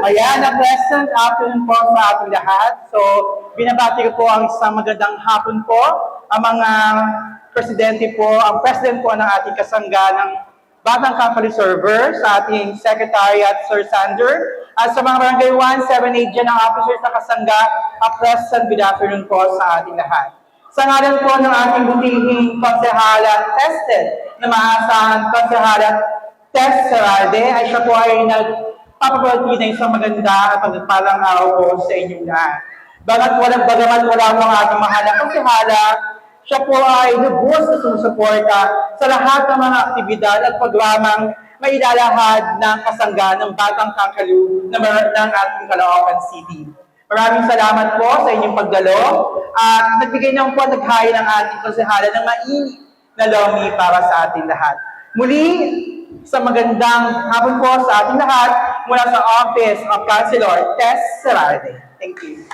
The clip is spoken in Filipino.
Ayan, a pleasant afternoon po sa ating lahat. So, binabati ko po ang isang magandang hapon po, ang mga ang president po ng ating kasangga ng Batang Company Server, sa ating Secretariat, Sir Sander, at sa mga Barangay 178 dyan ang officers na kasangga, a pleasant good afternoon po sa ating lahat. Sa ngalan po ng ating butihing konsehala tested na maasahan konsehala Tess Sarade, ay siya po ay nagpapabati na isang maganda at pagpalang araw po sa inyong lahat. Bagamat wala po ang ating mahal na konsehala, siya po ay lubos na sumusuporta sa lahat ng mga aktibidad at programang may ilalahad ng kasangga ng Batang Kakalu ng ating Caloocan City. Maraming salamat po sa inyong pagdalo at nagbigay naman po naghain ng ating konsehala ng mainit na lomi para sa ating lahat. Muli, sa magandang hapon po sa ating lahat mula sa Office of Councilor Tess Sarade. Thank you.